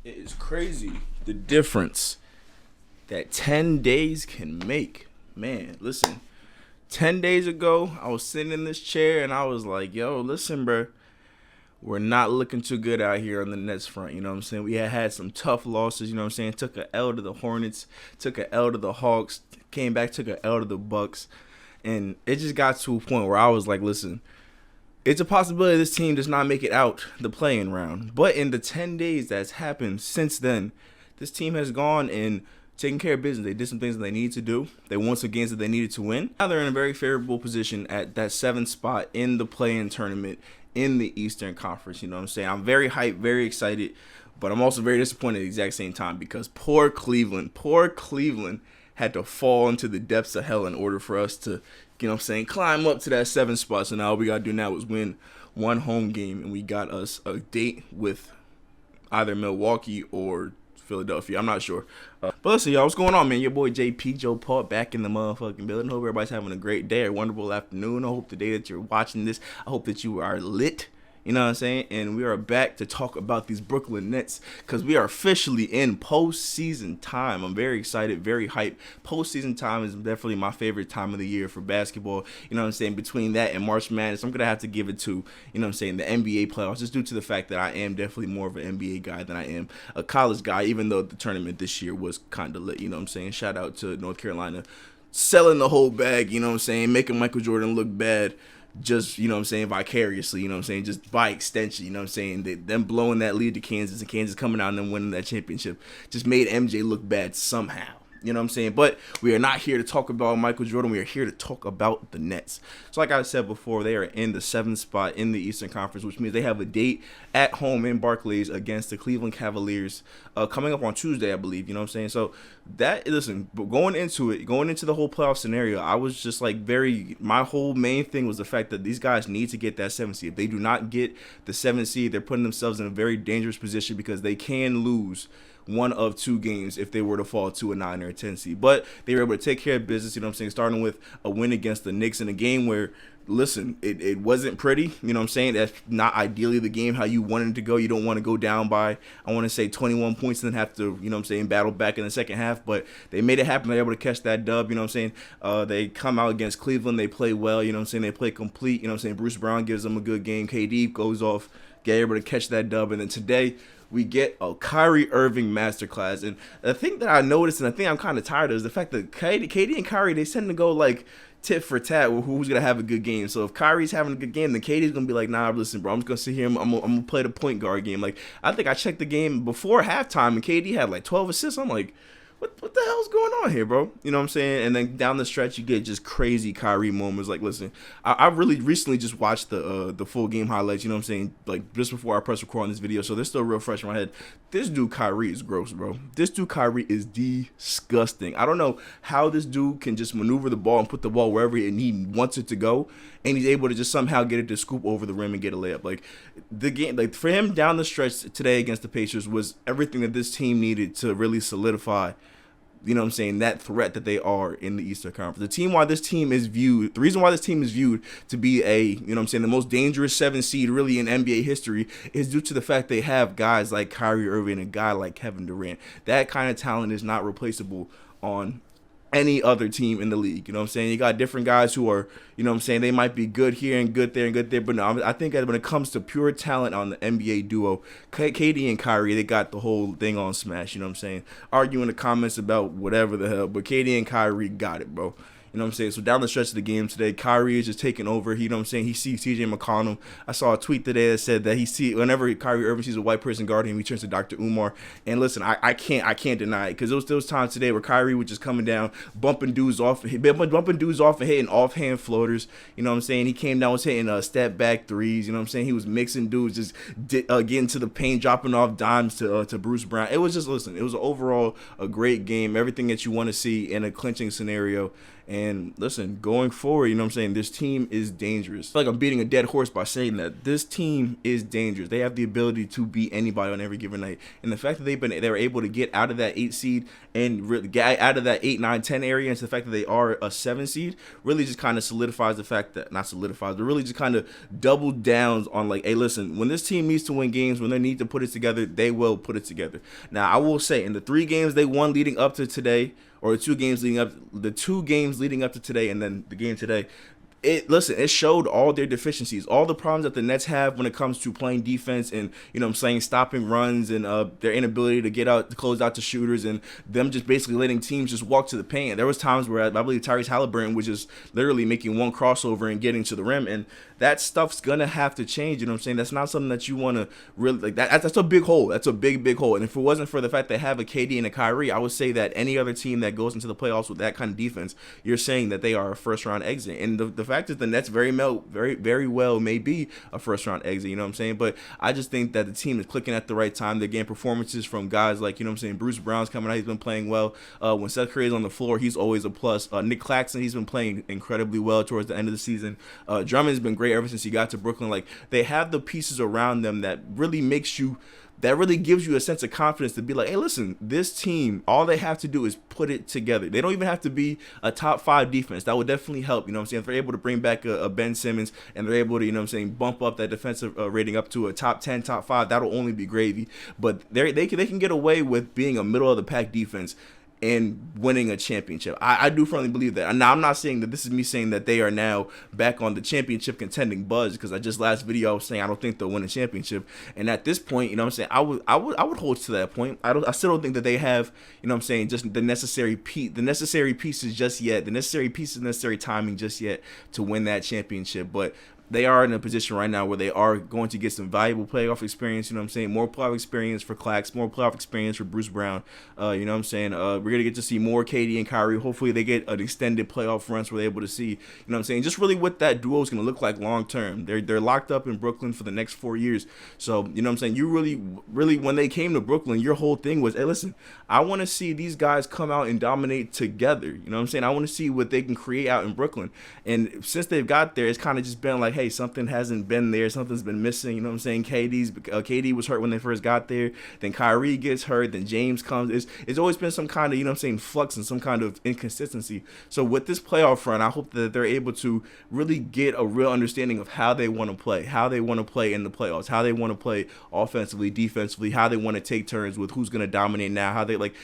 It is crazy the difference that 10 days can make. Man, listen, 10 days ago, I was sitting in this chair and I was like, yo, listen, bro, we're not looking too good out here on the Nets front. You know what I'm saying? We had some tough losses. You know what I'm saying? Took an L to the Hornets, took an L to the Hawks, came back, took an L to the Bucks. And it just got to a point where I was like, listen, it's a possibility this team does not make it out the playing round. But in the 10 days that's happened since then, this team has gone and taken care of business. They did some things that they needed to do. They won some games that they needed to win. Now they're in a very favorable position at that 7th spot in the play-in tournament in the Eastern Conference. You know what I'm saying? I'm very hyped, very excited, but I'm also very disappointed at the exact same time because poor Cleveland had to fall into the depths of hell in order for us to, you know what I'm saying, climb up to that 7th spot. So now all we got to do now is win one home game, and we got us a date with either Milwaukee or Philadelphia. I'm not sure. But listen, y'all, what's going on, man? Your boy JP, Joe Paul, back in the motherfucking building. Hope everybody's having a great day or wonderful afternoon. I hope the day that you're watching this, I hope that you are lit. You know what I'm saying? And we are back to talk about these Brooklyn Nets because we are officially in postseason time. I'm very excited, very hyped. Postseason time is definitely my favorite time of the year for basketball. You know what I'm saying? Between that and March Madness, I'm going to have to give it to, you know what I'm saying, the NBA playoffs, just due to the fact that I am definitely more of an NBA guy than I am a college guy, even though the tournament this year was kind of lit. You know what I'm saying? Shout out to North Carolina selling the whole bag, you know what I'm saying, making Michael Jordan look bad. Just, you know what I'm saying, vicariously, you know what I'm saying, just by extension, you know what I'm saying, them blowing that lead to Kansas and Kansas coming out and then winning that championship just made MJ look bad somehow. You know what I'm saying? But we are not here to talk about Michael Jordan. We are here to talk about the Nets. So like I said before, they are in the 7th spot in the Eastern Conference, which means they have a date at home in Barclays against the Cleveland Cavaliers coming up on Tuesday, I believe. You know what I'm saying? So that, listen, going into the whole playoff scenario, I was just like my whole main thing was the fact that these guys need to get that 7th seed. If they do not get the 7th seed, they're putting themselves in a very dangerous position because they can lose one of 2 games if they were to fall to a 9 or a 10 seed. But they were able to take care of business, you know what I'm saying, starting with a win against the Knicks in a game where, listen, it wasn't pretty, you know what I'm saying? That's not ideally the game how you wanted it to go. You don't want to go down by, I want to say, 21 points and then have to, you know what I'm saying, battle back in the second half. But they made it happen. They were able to catch that dub, you know what I'm saying? They come out against Cleveland. They play well, you know what I'm saying? They play complete, you know what I'm saying? Bruce Brown gives them a good game. KD goes off, get able to catch that dub. And then today, we get a Kyrie Irving masterclass. And the thing that I noticed, and the thing I'm kind of tired of, is the fact that KD and Kyrie, they tend to go like tit for tat with who's going to have a good game. So if Kyrie's having a good game, then KD's going to be like, nah, listen, bro, I'm just going to sit here. I'm going to play the point guard game. Like, I think I checked the game before halftime, and KD had like 12 assists. I'm like, what the hell's going on here, bro? You know what I'm saying? And then down the stretch, you get just crazy Kyrie moments. Like, listen, I really recently just watched the full game highlights, you know what I'm saying? Like, just before I press record on this video, so they're still real fresh in my head. This dude Kyrie is gross, bro. This dude Kyrie is disgusting. I don't know how this dude can just maneuver the ball and put the ball wherever he wants it to go, and he's able to just somehow get it to scoop over the rim and get a layup. Like, the game, like, for him down the stretch today against the Pacers was everything that this team needed to really solidify, you know what I'm saying, that threat that they are in the Eastern Conference. The reason why this team is viewed to be you know what I'm saying, the most dangerous 7 seed really in NBA history is due to the fact they have guys like Kyrie Irving and a guy like Kevin Durant. That kind of talent is not replaceable on any other team in the league. You know what I'm saying? You got different guys who are, you know what I'm saying, they might be good here and good there and good there, but no, I think that when it comes to pure talent on the NBA duo, KD and Kyrie, they got the whole thing on smash, you know what I'm saying? Argue in the comments about whatever the hell, but KD and Kyrie got it, bro. You know what I'm saying? So down the stretch of the game today, Kyrie is just taking over. You know what I'm saying? He sees CJ McConnell. I saw a tweet today that said that whenever Kyrie Irving sees a white person guarding him, he turns to Dr. Umar. And listen, I can't deny it, because there was times today where Kyrie was just coming down, bumping dudes off and hitting offhand floaters. You know what I'm saying? He came down, was hitting step back threes. You know what I'm saying? He was mixing dudes, just getting to the paint, dropping off dimes to Bruce Brown. It was just, listen, it was overall a great game. Everything that you want to see in a clinching scenario. And listen, going forward, you know what I'm saying, this team is dangerous. I feel like I'm beating a dead horse by saying that this team is dangerous. They have the ability to beat anybody on every given night. And the fact that they were able to get out of that 8 seed and get out of that 8, 9, 10 area into the fact that they are a 7 seed really just kind of solidifies the fact that, not solidifies, but really just kind of double downs on like, hey, listen, when this team needs to win games, when they need to put it together, they will put it together. Now, I will say, in the 3 games they won leading up to today, or the 2 games leading up to today, and then the game today, it showed all their deficiencies, all the problems that the Nets have when it comes to playing defense and, you know what I'm saying, stopping runs and their inability to close out to shooters and them just basically letting teams just walk to the paint. There was times where I believe Tyrese Halliburton was just literally making one crossover and getting to the rim, and that stuff's gonna have to change. You know what I'm saying? That's not something that you want to really like. That's a big hole. That's a big hole. And if it wasn't for the fact they have a KD and a Kyrie, I would say that any other team that goes into the playoffs with that kind of defense, you're saying that they are a first round exit. And the fact is, the Nets very well may be a first round exit. You know what I'm saying? But I just think that the team is clicking at the right time. They're getting performances from guys like, you know what I'm saying, Bruce Brown's coming out. He's been playing well. When Seth Curry's on the floor, he's always a plus. Nick Claxton, he's been playing incredibly well towards the end of the season. Drummond's been great ever since he got to Brooklyn. Like, they have the pieces around them that really gives you a sense of confidence to be like, hey, listen, this team, all they have to do is put it together. They don't even have to be a top 5 defense. That would definitely help. You know what I'm saying? If they're able to bring back a Ben Simmons and they're able to, you know what I'm saying, bump up that defensive rating up to a top 10, top 5, that'll only be gravy. But they can get away with being a middle of the pack defense and winning a championship. I do firmly believe that. Now, I'm not saying that this is me saying that they are now back on the championship contending buzz, because I just last video I was saying I don't think they'll win a championship. And at this point, you know what I'm saying, I would hold to that point. I still don't think that they have, you know what I'm saying, just the necessary pieces just yet, the necessary timing just yet to win that championship. But they are in a position right now where they are going to get some valuable playoff experience. You know what I'm saying? More playoff experience for Clax, more playoff experience for Bruce Brown. You know what I'm saying? We're going to get to see more KD and Kyrie. Hopefully they get an extended playoff run so we're able to see, you know what I'm saying, just really what that duo is going to look like long term. They're locked up in Brooklyn for the next 4 years. So, you know what I'm saying? You really, when they came to Brooklyn, your whole thing was, hey, listen, I want to see these guys come out and dominate together. You know what I'm saying? I want to see what they can create out in Brooklyn. And since they've got there, it's kind of just been like, hey, something hasn't been there. Something's been missing. You know what I'm saying? KD was hurt when they first got there. Then Kyrie gets hurt. Then James comes. It's always been some kind of, you know what I'm saying, flux and some kind of inconsistency. So with this playoff run, I hope that they're able to really get a real understanding of how they want to play in the playoffs, how they want to play offensively, defensively, how they want to take turns with who's going to dominate now, how they like.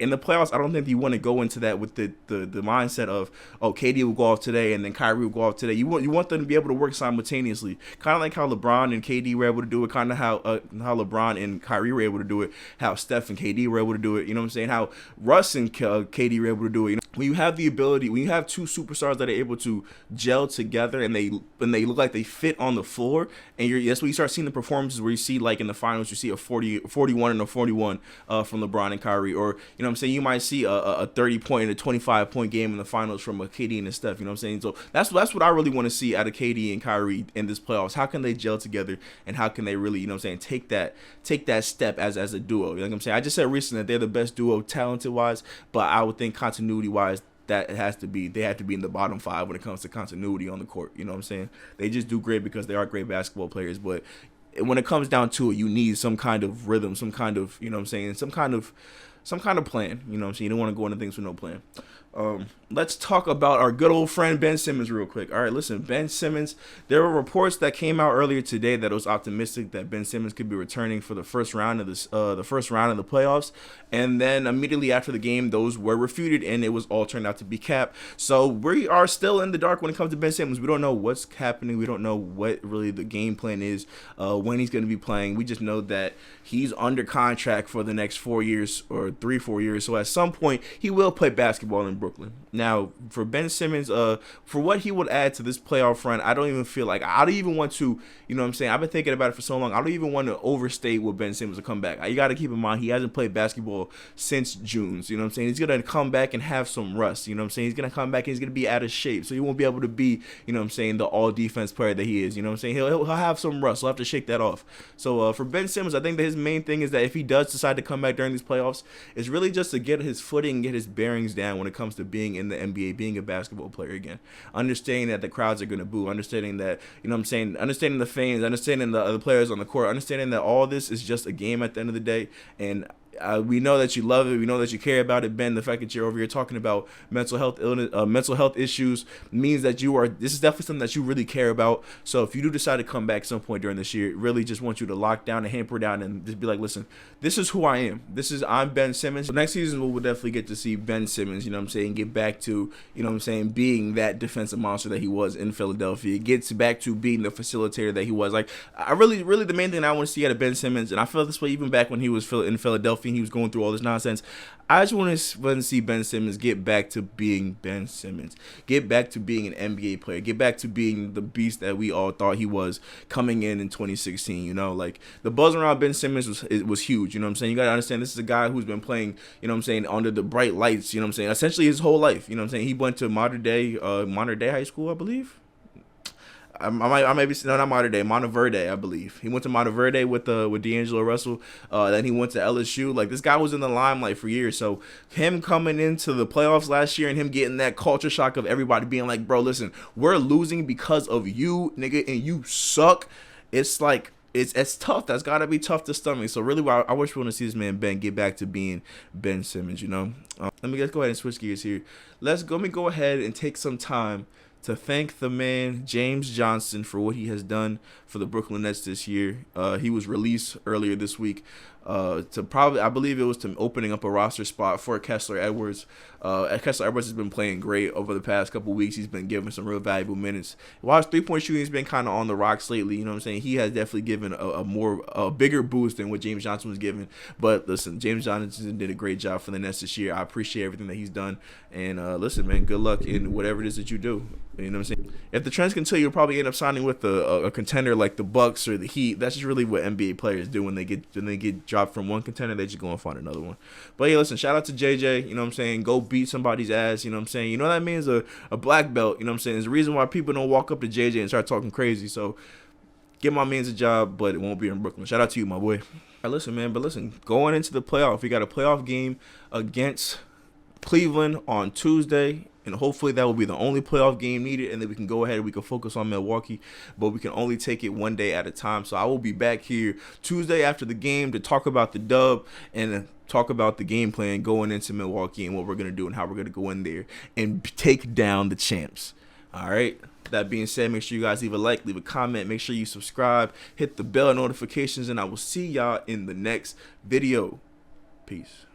In the playoffs, I don't think you want to go into that with the mindset of, oh, KD will go off today and then Kyrie will go off today. You want them to be able to work simultaneously, kind of like how LeBron and KD were able to do it, kind of how LeBron and Kyrie were able to do it, how Steph and KD were able to do it. You know what I'm saying? How Russ and KD were able to do it. You know, when you have the ability, when you have two superstars that are able to gel together and they look like they fit on the floor, and that's when you start seeing the performances where you see, like in the finals, you see a 41 and a 41 from LeBron and Kyrie, or you know what I'm saying, you might see a 30-point and a 25-point game in the finals from a KD and a Steph. You know what I'm saying? So that's what I really want to see out of KD and Kyrie in this playoffs. How can they gel together, and how can they really, you know what I'm saying, take that step as a duo? You know what I'm saying? I just said recently that they're the best duo talented wise, but I would think continuity wise, that they have to be in the bottom 5 when it comes to continuity on the court. You know what I'm saying? They just do great because they are great basketball players, but when it comes down to it, you need some kind of rhythm, some kind of, you know what I'm saying, some kind of plan. You know what I'm saying? You don't want to go into things with no plan. Let's talk about our good old friend Ben Simmons real quick. All right, listen, Ben Simmons, there were reports that came out earlier today that it was optimistic that Ben Simmons could be returning for the first round of the playoffs, and then immediately after the game, those were refuted, and it was all turned out to be cap. So we are still in the dark when it comes to Ben Simmons. We don't know what's happening. We don't know what really the game plan is, when he's going to be playing. We just know that he's under contract for the next 4 years or 3-4 years. So at some point, he will play basketball in Brooklyn. Now, for Ben Simmons, for what he would add to this playoff run, I don't even feel like I don't even want to, you know what I'm saying? I've been thinking about it for so long. I don't even want to overstate what Ben Simmons will come back. You got to keep in mind, he hasn't played basketball since June. So, you know what I'm saying? He's going to come back and have some rust. You know what I'm saying? He's going to come back and he's going to be out of shape. So he won't be able to be, you know what I'm saying, the all-defense player that he is. You know what I'm saying? He'll have some rust. He'll have to shake that off. So for Ben Simmons, I think that his main thing is that if he does decide to come back during these playoffs, It's really just to get his footing, get his bearings down when it comes to being in the NBA, being a basketball player again. Understanding that the crowds are going to boo, understanding that, you know what I'm saying, understanding the fans, understanding the other players on the court, understanding that all this is just a game at the end of the day. And we know that you love it. We know that you care about it, Ben. The fact that you're over here talking about mental health illness, mental health issues means that you are. This is definitely something that you really care about. So if you do decide to come back some point during this year, really just want you to lock down and hamper down and just be like, listen, this is who I am. I'm Ben Simmons. So next season we'll definitely get to see Ben Simmons. You know what I'm saying? Get back to, you know what I'm saying, being that defensive monster that he was in Philadelphia. Gets back to being the facilitator that he was. Like I really the main thing I want to see out of Ben Simmons, and I felt this way even back when he was in Philadelphia. He was going through all this nonsense. I just want to see Ben Simmons get back to being Ben Simmons. Get back to being an NBA player. Get back to being the beast that we all thought he was coming in 2016. You know, like the buzz around Ben Simmons was huge. You know what I'm saying? You got to understand this is a guy who's been playing, you know what I'm saying, under the bright lights. You know what I'm saying? Essentially his whole life. You know what I'm saying? He went to modern day high school, I believe. I might be not Monterey, Monteverde, I believe. He went to Monteverde with D'Angelo Russell. Then he went to LSU. Like this guy was in the limelight for years. So him coming into the playoffs last year and him getting that culture shock of everybody being like, bro, listen, we're losing because of you, nigga, and you suck. It's like it's tough. That's gotta be tough to stomach. So really, I wish we want to see this man Ben get back to being Ben Simmons. You know. Let's go ahead and switch gears here. Let me go ahead and take some time to thank the man James Johnson for what he has done for the Brooklyn Nets this year. He was released earlier this week I believe it was to opening up a roster spot for Kessler Edwards. Kessler Edwards has been playing great over the past couple weeks. He's been given some real valuable minutes. While his three-point shooting has been kind of on the rocks lately, you know what I'm saying? He has definitely given a bigger boost than what James Johnson was given. But listen, James Johnson did a great job for the Nets this year. I appreciate everything that he's done. And listen, man, good luck in whatever it is that you do. You know what I'm saying? If the trends continue, you'll probably end up signing with a contender like the Bucks or the Heat. That's just really what NBA players do when they get dropped from one contender. They just go and find another one. But yeah, listen, shout out to JJ. You know what I'm saying? Go beat somebody's ass. You know what I'm saying? You know what that means? A black belt. You know what I'm saying? There's a reason why people don't walk up to JJ and start talking crazy. So give my man's a job, but it won't be in Brooklyn. Shout out to you, my boy. All right, listen, man. But listen, going into the playoff, we got a playoff game against Cleveland on Tuesday. And hopefully that will be the only playoff game needed, and then we can go ahead and we can focus on Milwaukee, but we can only take it one day at a time. So I will be back here Tuesday after the game to talk about the dub and talk about the game plan going into Milwaukee and what we're going to do and how we're going to go in there and take down the champs. All right. That being said, make sure you guys leave a like, leave a comment, make sure you subscribe, hit the bell notifications, and I will see y'all in the next video. Peace.